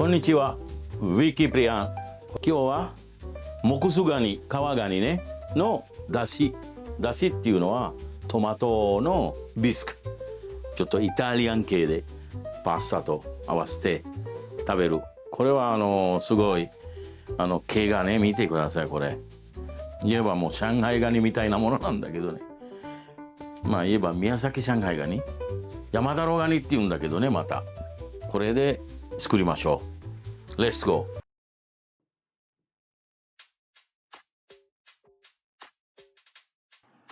こんにちは、ウィキプリアン。今日はモスガニ、川ガニねのだしっていうのはトマトのビスク、ちょっとイタリアン系でパスタと合わせて食べる。これはすごい毛がね、見てください。これ言えばもう上海ガニみたいなものなんだけどね、まあ言えば宮崎上海ガニ、山太郎ガニって言うんだけどね、またこれで作りましょう。Let's go。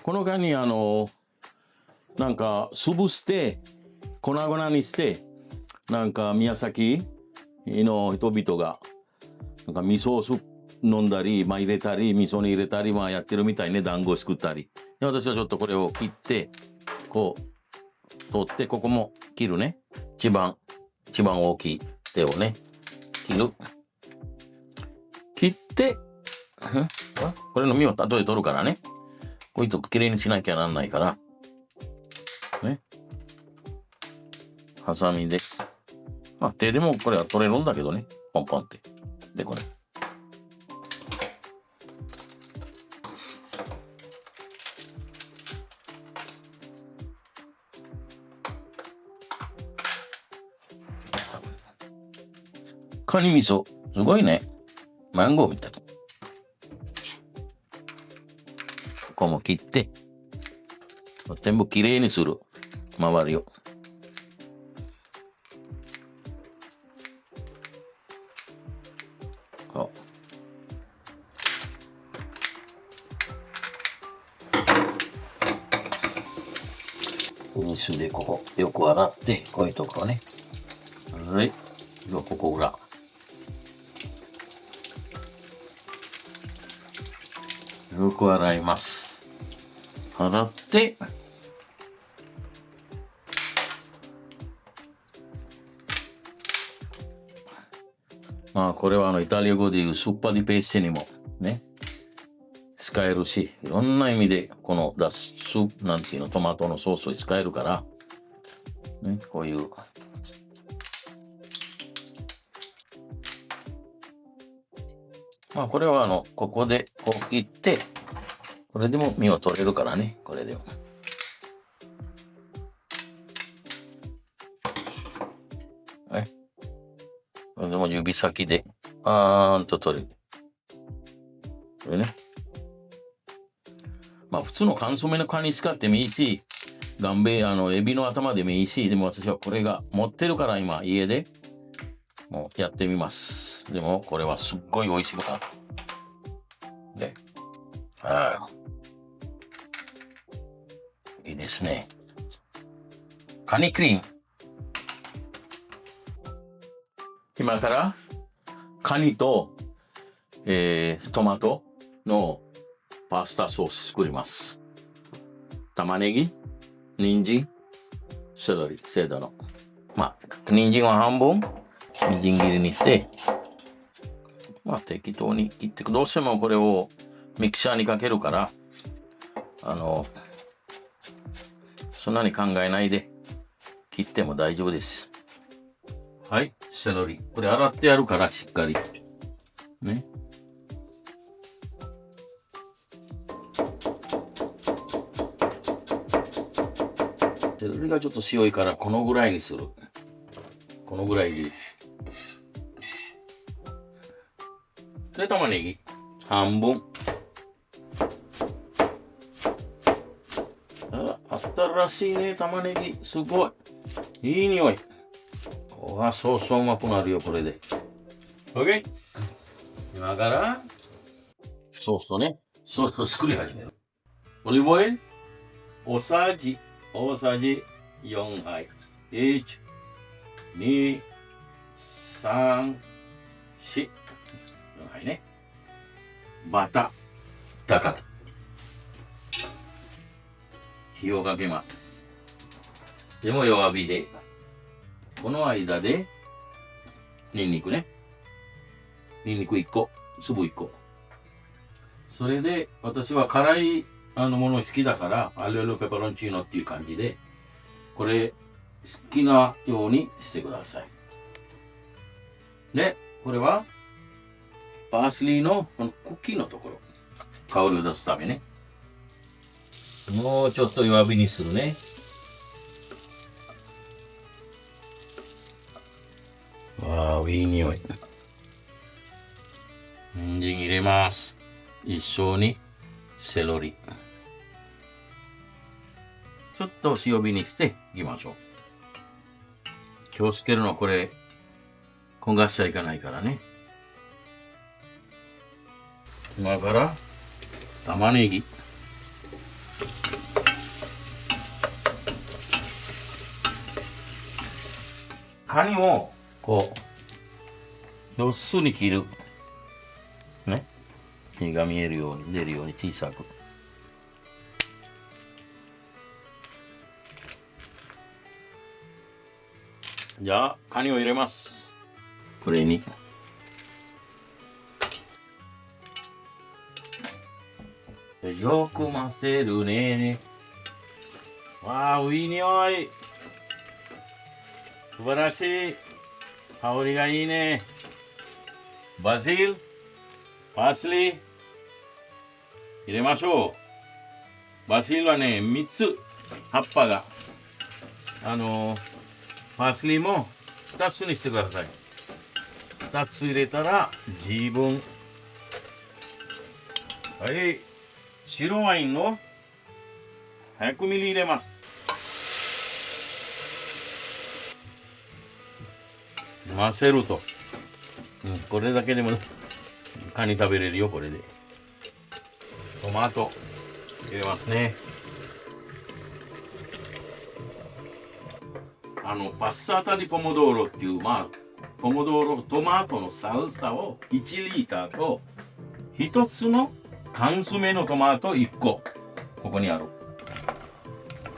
このガニなんか潰して粉々にして、なんか宮崎の人々がなんか味噌を飲んだり、まあ、入れたり味噌に入れたり、まあ、やってるみたいね。団子を作ったりで、私はちょっとこれを切ってこう取って、ここも切るね。一番大きい手をね切ってこれの身を後で取るからね。こいつをきれいにしなきゃなんないからね。ハサミで、まあ手でもこれは取れるんだけどね、ポンポンって。でこれカニ味噌すごいね、マンゴーみたい。ここも切って全部きれいにする、周りを。水でここよく洗って、こういうとこね。はい、ここ裏よく洗います。洗って、まあこれはイタリア語でいうスッパディペーセにもね使えるし、いろんな意味でこのダスなんていうの、トマトのソースを使えるからね。こういうまあこれはここでこう切って、これでも身を取れるからね。これでもこれでも指先でパーンと取れる。これね、まあ普通の缶詰のカニ使ってもいいし、ガンベエビの頭でもいいし、でも私はこれが持ってるから今家でもうやってみます。でもこれはすっごい美味しくなる。で、いいですね。カニクリーム。今からカニと、トマトのパスタソース作ります。玉ねぎ、人参、セロリ、セダの。まあ、人参は半分、みじん切りにして、まあ適当に切って、どうしてもこれをミキサーにかけるから、そんなに考えないで切っても大丈夫です。はい、セロリ。これ洗ってやるからしっかり。ね。セロリがちょっと強いからこのぐらいにする。このぐらいでいい。で、玉ねぎ半分。新しいね、玉ねぎ。すごい。いい匂い。わ、そうそううまくなるよ、これで。OK。今から、ソースとね、ソースを作り始める。オリーブオイル、大さじ4杯。1、2、3、4。4杯ね。バター、だから。火をかけます。でも弱火で。この間で、ニンニクね。ニンニク1個、粒1個。それで、私は辛いもの好きだから、アルエロペペロンチーノっていう感じで、これ、好きなようにしてください。で、これはパースリーのこの茎のところ。香りを出すためね。もうちょっと弱火にするね。わあ、いい匂い。人参入れます。一緒にセロリ。ちょっと強火にしていきましょう。気をつけるのはこれ、焦がしちゃいかないからね。今から玉ねぎ。カニをこう、四つに切る。ね。身が見えるように、出るように小さく。じゃあ、カニを入れます。これに。よく混ぜるね。わあ、いい匂い。素晴らしい。香りがいいね。バジル、パースリー、入れましょう。バジルはね、3つ、葉っぱが。パースリーも2つにしてください。2つ入れたら、十分。はい。白ワインの100ミリ入れます。混ぜると、これだけでもカニ食べれるよ。これでトマト入れますね。パッサータディポモドーロっていう、トマトのサルサを1リーターと1つの缶詰のトマト1個ここにある。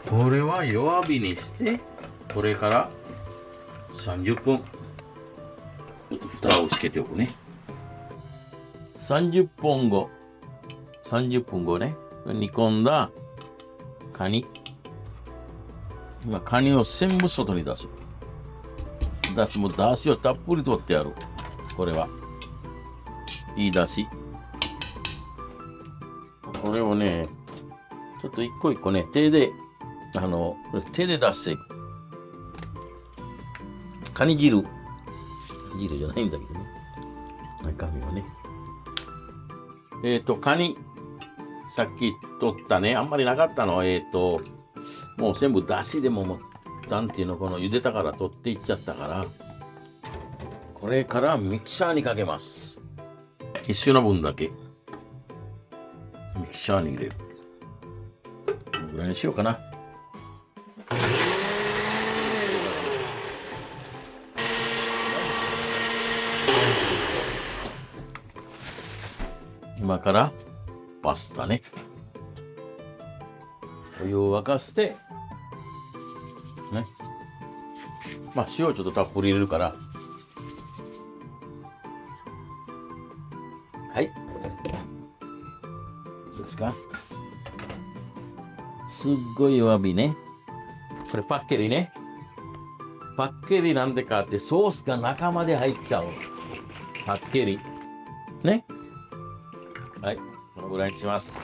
これは弱火にしてこれから30分ちょっと蓋をつけておくね。30分後ね、煮込んだカニ。今カニを全部外に出す。もう出汁をたっぷり取ってやる。これはいい出汁。これをね、ちょっと一個一個ね、手で出していく。カニ汁じゃないんだけどね。中身はね。カニ、さっき取ったね、あんまりなかったの。もう全部出汁でもなんていうの、この茹でたから取っていっちゃったから、これからミキサーにかけます。必要な分だけミキサーに入れる。このぐらいにしようかな。今からパスタね。お湯を沸かしてね。塩ちょっとたっぷり入れるから。はい。どうですか？すっごい弱火ね。これパッケリね。パッケリなんでかってソースが中まで入っちゃう。パッケリ。ね。はい。このぐらいにします。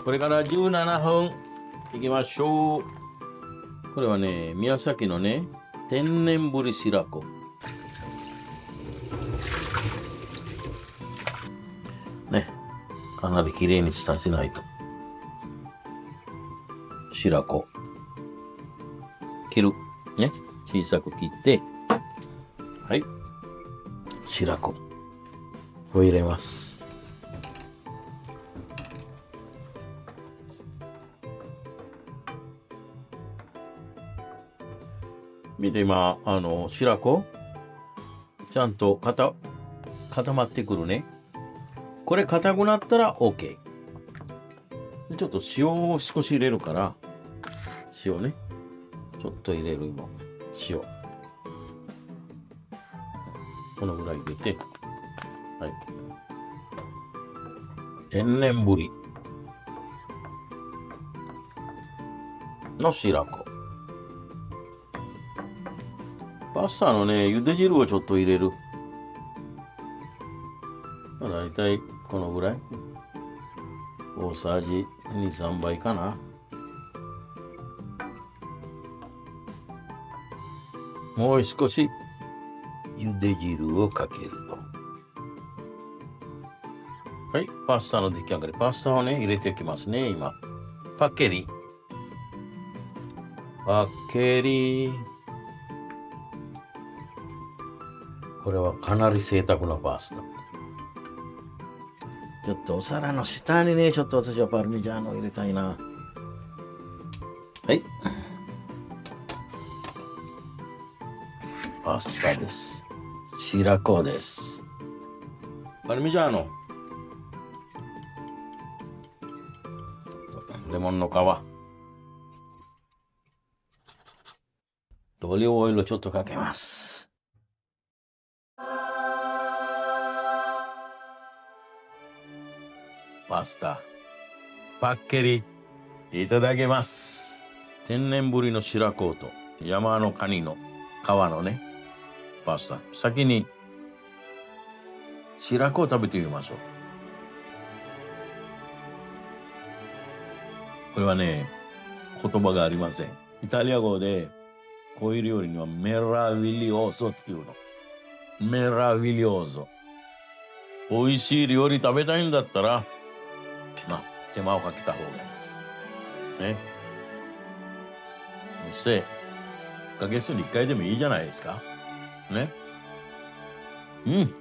これから17分いきましょう。これはね、宮崎のね、天然ぶり白子。ね。かなりきれいに下しないと。白子。切る。ね。小さく切って。はい。白子を入れます。見て今、白子ちゃんと固まってくるね。これ硬くなったら OK。ちょっと塩を少し入れるから、塩ね。ちょっと入れる今。塩。このぐらい入れて。はい。天然ぶりの白子。パスタのね、茹で汁をちょっと入れる。だいたいこのぐらい。大さじ2、3杯かな。もう少し茹で汁をかけると。はい、パスタの出来上がり。パスタをね、入れていきますね、今。パッケリ。パッケリ。これはかなり贅沢なパスタ。ちょっとお皿の下にね、ちょっと私はパルミジャーノを入れたいな。はい。パスタです。白子です。パルミジャーノ。レモンの皮。オリーブオイルをちょっとかけます。パスタ。パッケリ。いただきます。天然ぶりの白子と山のカニの皮のね、パスタ。先に白子を食べてみましょう。これはね、言葉がありません。イタリア語でこういう料理にはメラビリオーソっていうの。メラビリオーソ。美味しい料理食べたいんだったら、まあ、手間をかけた方がいい。ね。そして、1ヶ月に1回でもいいじゃないですか。ね。うん。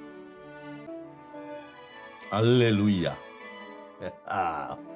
アレルヤ。ああ。